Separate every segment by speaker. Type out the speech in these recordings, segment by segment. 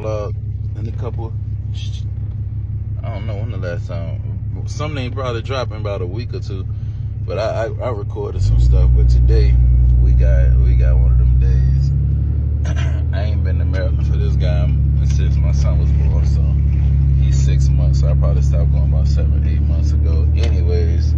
Speaker 1: vlog in a couple. I don't know when the last time. Something ain't probably dropping about a week or two. But I recorded some stuff. But today we got one of them days. I ain't been to Maryland for this guy since my son was born. So he's 6 months. So I probably stopped going about 7, 8 months ago. Anyways,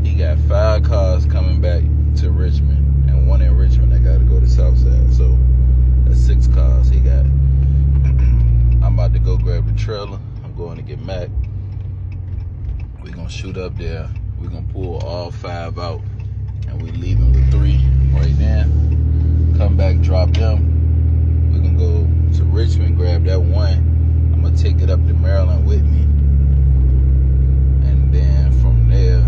Speaker 1: he got 5 cars coming back to Richmond and 1 in Richmond that got to go to Southside. So that's 6 cars he got. I'm about to go grab the trailer. I'm going to get Mac. We're going to shoot up there. We're going to pull all 5 out. And we leaving with 3 right now. Come back, drop them. We're going to go to Richmond, grab that 1. I'm going to take it up to Maryland with me. And then from there,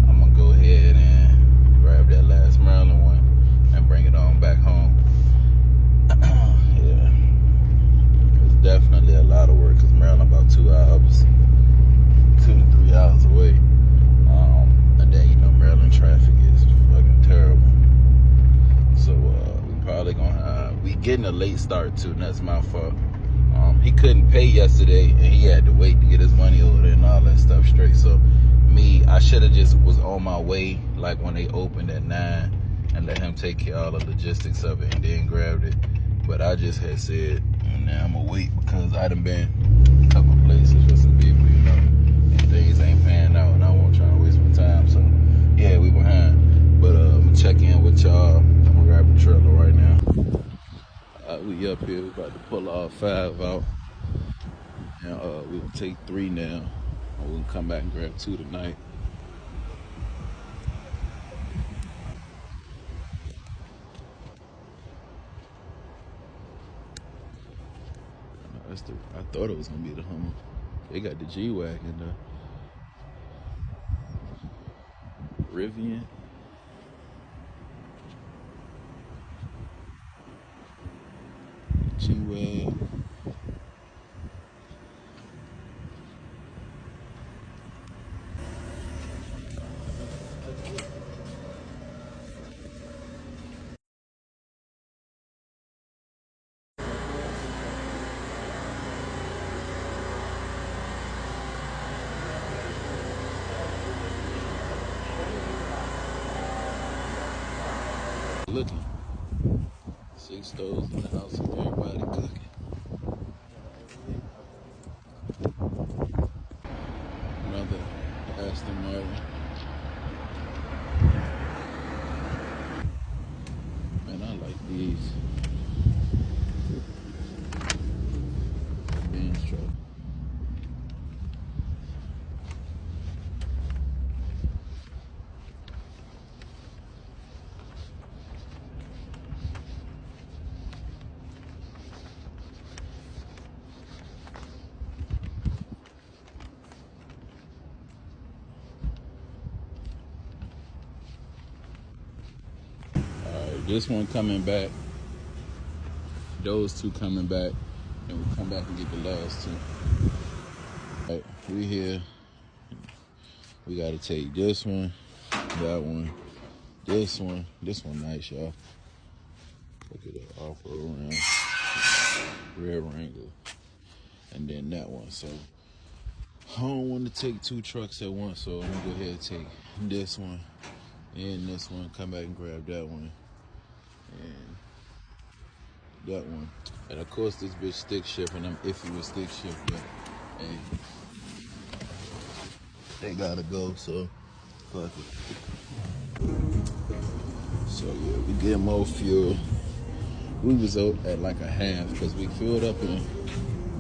Speaker 1: I'm going to go ahead and grab that last Maryland one and bring it on back home. Yeah, it's definitely a lot of work because Maryland about 2 hours, 2 to 3 hours away. And then, you know, Maryland traffic is fucking terrible. So we probably gonna, we getting a late start too, and that's my fault. He couldn't pay yesterday and he had to wait to get his money order and all that stuff straight. So I should have just was on my way like when they opened at 9 and let him take care of all the logistics of it and then grabbed it. But I just had said, now I'm gonna wait because I done been a couple places with some people, you know, and things ain't panning out and I won't try to waste my time. So yeah, we behind. But I'm gonna check in with y'all. I'm gonna grab the trailer right now. We up here, we about to pull all 5 out. And we'll take 3 now. And we'll come back and grab 2 tonight. I thought it was gonna be the Hummer. They got the G-Wagon though. Rivian. G-Wagon. Looking. 6 stoves in the house and everybody cooking. Another Aston Martin. Man, I like these. Benz truck. This one coming back, those 2 coming back, and we'll come back and get the last 2. All right, we here. We gotta take this one, that one, this one. This one nice, y'all. Look at that off-road rim, rear Wrangler, and then that one. So I don't want to take 2 trucks at once, so I'm gonna go ahead and take this one and this one, come back and grab that one. And that one. And of course this bitch stick shift, and I'm iffy with stick shift, but hey, they gotta go, so fuck it. So yeah, we get more fuel. We was out at like a half because we filled up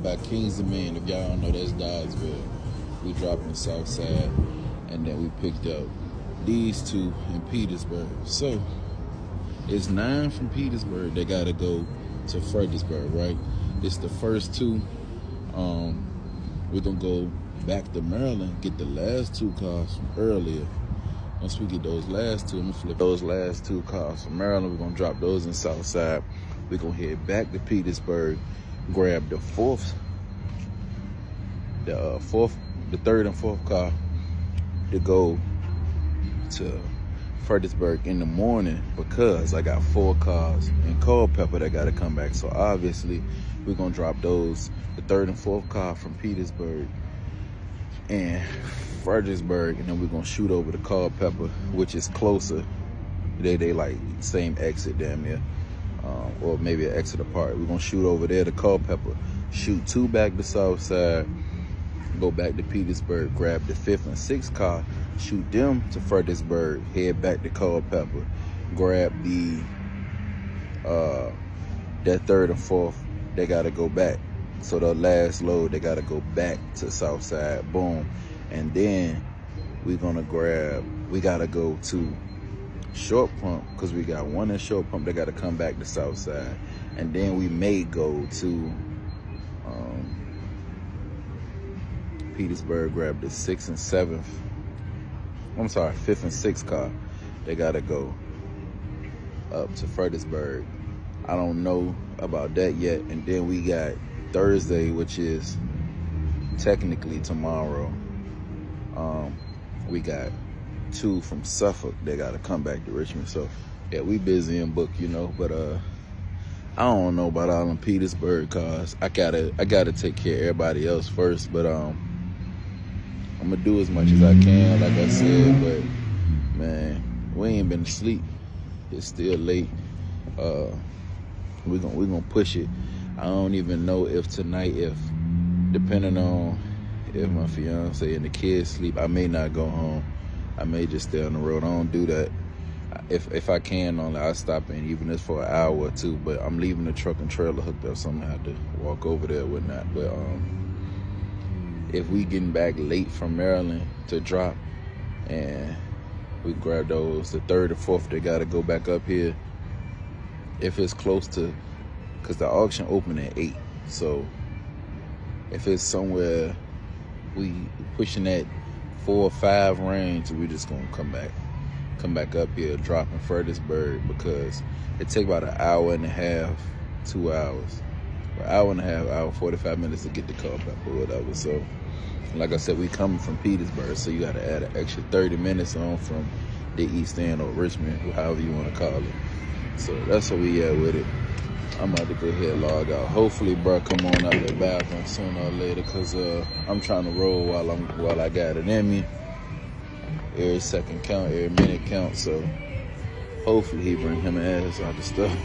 Speaker 1: by Kings Dominion. If y'all don't know, that's Doddsville. We dropped in Southside, and then we picked up these 2 in Petersburg. So it's 9 from Petersburg. They gotta go to Fredericksburg, right? It's the first 2. We're gonna go back to Maryland, get the last 2 cars from earlier. Once we get those last 2, I'm gonna flip those last 2 cars from Maryland. We're gonna drop those in Southside. We're gonna head back to Petersburg, grab the 3rd and 4th car to go to Fredericksburg in the morning because I got 4 cars in Culpeper that got to come back. So obviously we're going to drop those, the 3rd and 4th car from Petersburg and Fredericksburg, and then we're going to shoot over to Culpeper, which is closer. They like same exit damn near, or maybe an exit apart. We're going to shoot over there to Culpeper, shoot 2 back to Southside, go back to Petersburg, grab the 5th and 6th car, shoot them to Fredericksburg, head back to Culpeper, grab the that 3rd and 4th, they gotta go back. So the last load, they gotta go back to Southside, boom. And then we gotta go to Short Pump, because we got 1 in Short Pump, they gotta come back to Southside. And then we may go to Petersburg, grab the 6th and 7th. I'm sorry, 5th and 6th car. They gotta go up to Fredericksburg. I don't know about that yet. And then we got Thursday, which is technically tomorrow. We got 2 from Suffolk. They gotta come back to Richmond. So yeah, we busy and booked, you know. But I don't know about all them Petersburg cars. I gotta take care of everybody else first. But I'm gonna do as much as I can, like I said, but man, we ain't been asleep. It's still late. We're gonna push it. I don't even know if tonight, depending on if my fiance and the kids sleep, I may not go home. I may just stay on the road. I don't do that. If I can, only I stop in, even if it's for an hour or 2. But I'm leaving the truck and trailer hooked up, so I'm gonna have to walk over there with that. But if we getting back late from Maryland to drop, and we grab those, the 3rd or 4th, they gotta go back up here. If it's close to, cause the auction open at 8, so if it's somewhere we pushing that 4 or 5 range, we just gonna come back up here, drop in Fredericksburg, because it take about an hour and a half, 2 hours, or hour and a half, hour 45 minutes to get the car back or whatever. So like I said, we coming from Petersburg, so you gotta add an extra 30 minutes on from the East End or Richmond, however you wanna call it. So that's where we at with it. I'm about to go ahead and log out. Hopefully, bro, come on out the bathroom sooner or later, cause I'm trying to roll while I got it in me. Every second count, every minute count. So hopefully he bring him ass out the stuff.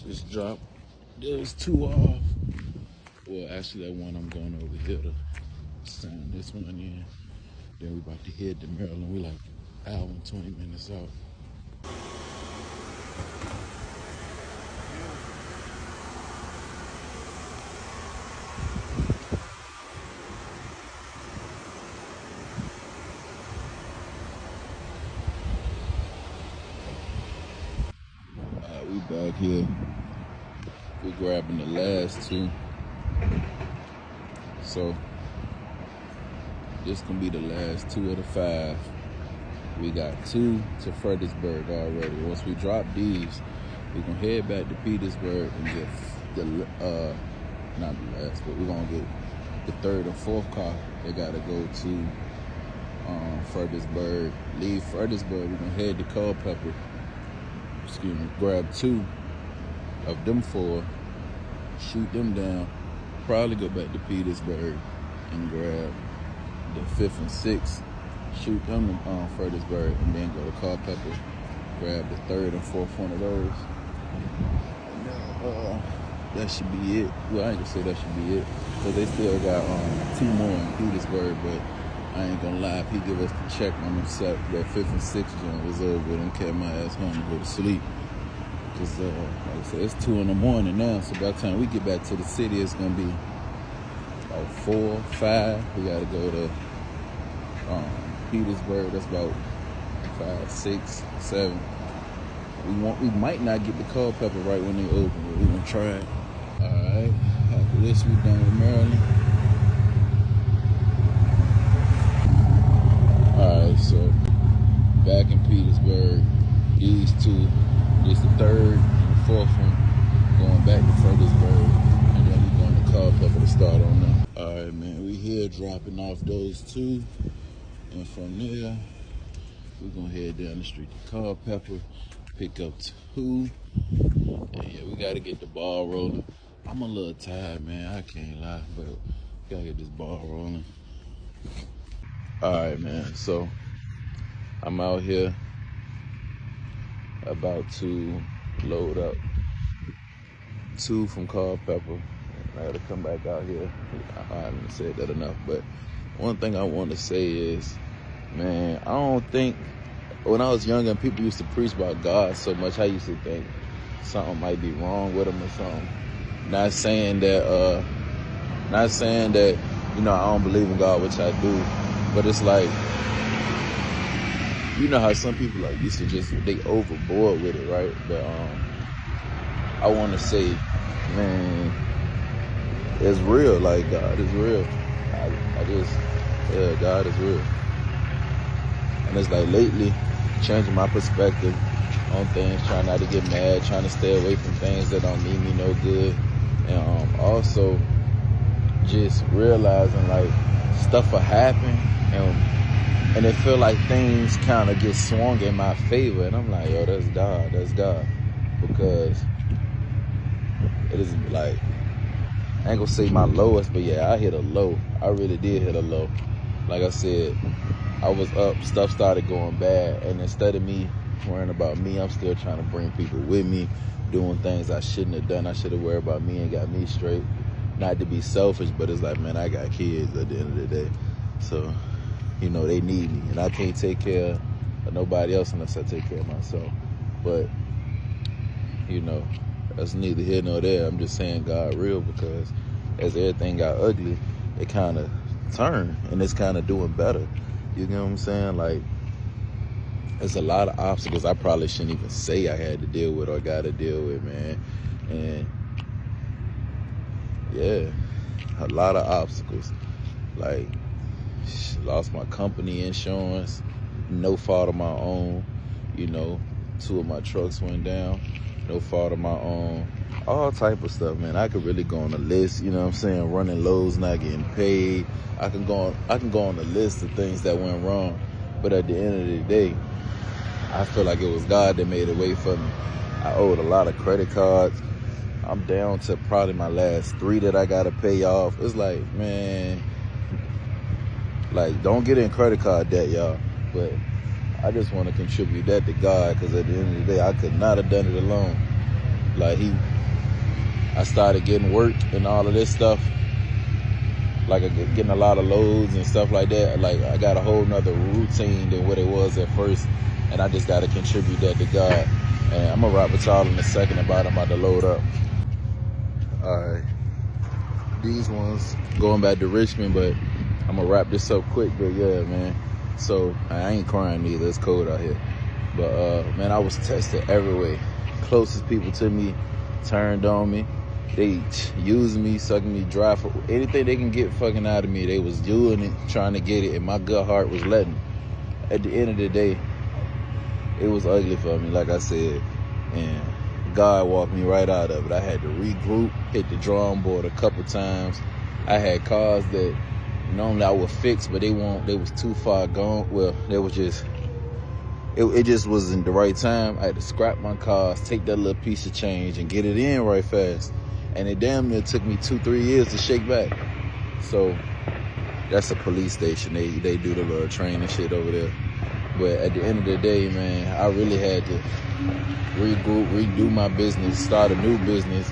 Speaker 1: Just drop those 2 off. Well, actually, that one I'm going over here to sign this one in. Then we about to head to Maryland. We like an hour and 20 minutes out. We back here. We're grabbing the last 2. So this gonna be the last 2 of the 5. We got 2 to Fredericksburg already. Once we drop these, we're gonna head back to Petersburg and get the not the last, but we're gonna get the 3rd and 4th car. They gotta go to Fredericksburg. Leave Fredericksburg. We're gonna head to Culpeper. Excuse me. Grab 2 of them 4. Shoot them down. Probably go back to Petersburg and grab the 5th and 6th. Shoot them to Fredericksburg, and then go to Culpeper. Grab the 3rd and 4th one of those. And that should be it. Well, I ain't gonna say that should be it, because they still got 2 more in Petersburg. But I ain't gonna lie, if he give us the check on himself, that 5th and 6th joint was over with, and carry my ass home and go to sleep. Cause like I said, it's 2 in the morning now, so by the time we get back to the city, it's gonna be about 4, 5. We gotta go to Petersburg. That's about 5, 6, 7. We might not get the Culpeper right when they open, but we gonna try it. All right. After this, we done with Maryland. All right, so back in Petersburg, these 2. This the 3rd and 4th one, going back to Fredericksburg, and then we going to Culpeper to start on them. All right, man, we here. here dropping off those two, and from there we're gonna head down the street to Culpeper, pick up two, and yeah, we gotta get the ball rolling. I'm a little tired, man, I can't lie, but gotta get this ball rolling. Alright, man, so I'm out here about to load up two from Culpeper. I gotta come back out here. I haven't said that enough, but one thing I want to say is, man, I don't think, when I was younger and people used to preach about God so much, I used to think something might be wrong with him or something. Not saying that, you know, I don't believe in God, which I do, but it's like, you know how some people like used to just, they overboard with it, right? But I want to say, man, it's real. Like, God is real. God is real. And it's like lately, changing my perspective on things, trying not to get mad, trying to stay away from things that don't mean me no good, and also just realizing like stuff will happen, and it feel like things kind of get swung in my favor, and I'm like, yo, that's God, because it is like, I ain't gonna say my lowest, but yeah, I hit a low. I really did hit a low. Like I said, I was up, stuff started going bad, and instead of me worrying about me, I'm still trying to bring people with me, doing things I shouldn't have done. I should have worried about me and got me straight. Not to be selfish, but it's like, man, I got kids at the end of the day. So, you know, they need me, and I can't take care of nobody else unless I take care of myself. But, you know, that's neither here nor there. I'm just saying God real, because as everything got ugly, it kind of turned, and it's kind of doing better. You know what I'm saying? Like, there's a lot of obstacles I probably shouldn't even say I had to deal with or got to deal with, man. And yeah, a lot of obstacles. Like, lost my company insurance, no fault of my own. You know, 2 of my trucks went down, no fault of my own. All type of stuff, man. I could really go on a list, you know what I'm saying? Running lows, not getting paid. I can go on a list of things that went wrong. But at the end of the day, I feel like it was God that made a way for me. I owed a lot of credit cards. I'm down to probably my last 3 that I gotta pay off. It's like, man, like, don't get in credit card debt, y'all. But I just want to contribute that to God, because at the end of the day, I could not have done it alone. Like, I started getting work and all of this stuff. Like, getting a lot of loads and stuff like that. Like, I got a whole nother routine than what it was at first, and I just got to contribute that to God. And I'm gonna rock with y'all in a second about I'm about to load up. All right, these ones going back to Richmond, but I'm gonna wrap this up quick. But yeah, man, so I ain't crying either, it's cold out here. But man, I was tested every way. Closest people to me turned on me. They using me, sucking me dry for anything they can get fucking out of me. They was doing it, trying to get it, and my gut heart was letting. At the end of the day, it was ugly for me, like I said, and God walked me right out of it. I had to regroup, hit the drawing board a couple times. I had cars that normally I would fix, but they was too far gone. Well, they was just, it just wasn't the right time. I had to scrap my cars, take that little piece of change, and get it in right fast. And it damn near took me 2-3 years to shake back. So that's a police station. They do the little training shit over there. But at the end of the day, man, I really had to regroup, redo my business, start a new business,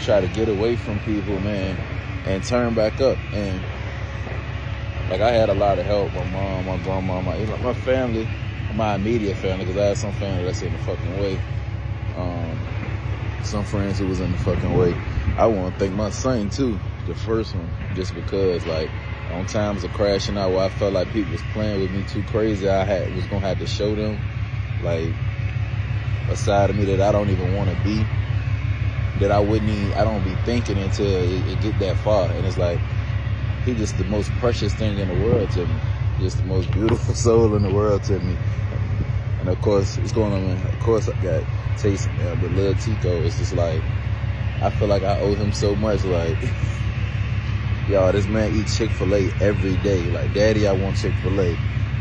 Speaker 1: try to get away from people, man, and turn back up. And like, I had a lot of help. My mom, my grandma, my family, my immediate family, because I had some family that's in the fucking way. Some friends who was in the fucking way. I want to thank my son too, the first one, just because, like, on times of crashing out where I felt like people was playing with me too crazy, I was gonna have to show them, like, a side of me that I don't even want to be, that I don't be thinking until it get that far. And it's like, he just the most precious thing in the world to me, just the most beautiful soul in the world to me. And of course, it's going on. Of course, I got Taysom, but Lil Tico, it's just like, I feel like I owe him so much. Like, Y'all, this man eat Chick-fil-A every day. Like, Daddy, I want Chick-fil-A.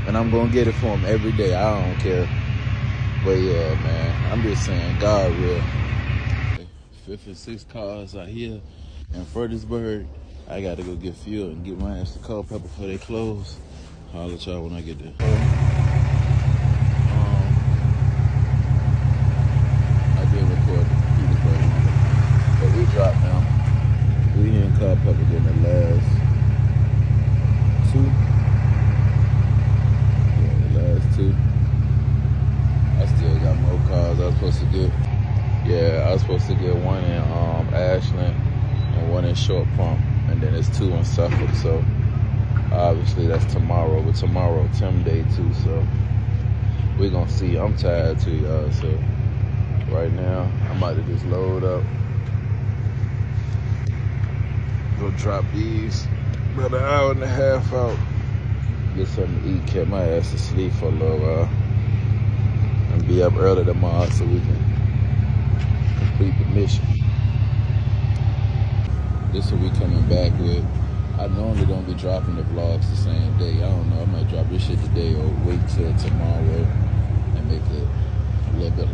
Speaker 1: And I'm gonna get it for him every day. I don't care. But yeah, man, I'm just saying, God real. 5th and 6th cars out here in Fredericksburg. I gotta go get fuel and get my ass to Culpeper before they close. I'll let y'all when I get there. I did record the Petersburg one, but we dropped now. We here in Culpeper getting the last 2. Yeah, the last 2. I still got more cars I was supposed to get. Yeah, I was supposed to get one in Ashland and one in Short Pump, and then there's 2 in Suffolk. So obviously that's tomorrow, but tomorrow Tim Day too. So we're gonna see. I'm tired too, y'all. So right now I'm about to just load up, go drop these, about an hour and a half out, get something to eat, kept my ass asleep for a little while, and be up early tomorrow so we can complete the mission. This is what we coming back with. I normally don't be dropping the vlogs the same day. I don't know, I might drop this shit today or wait till tomorrow and make it a little bit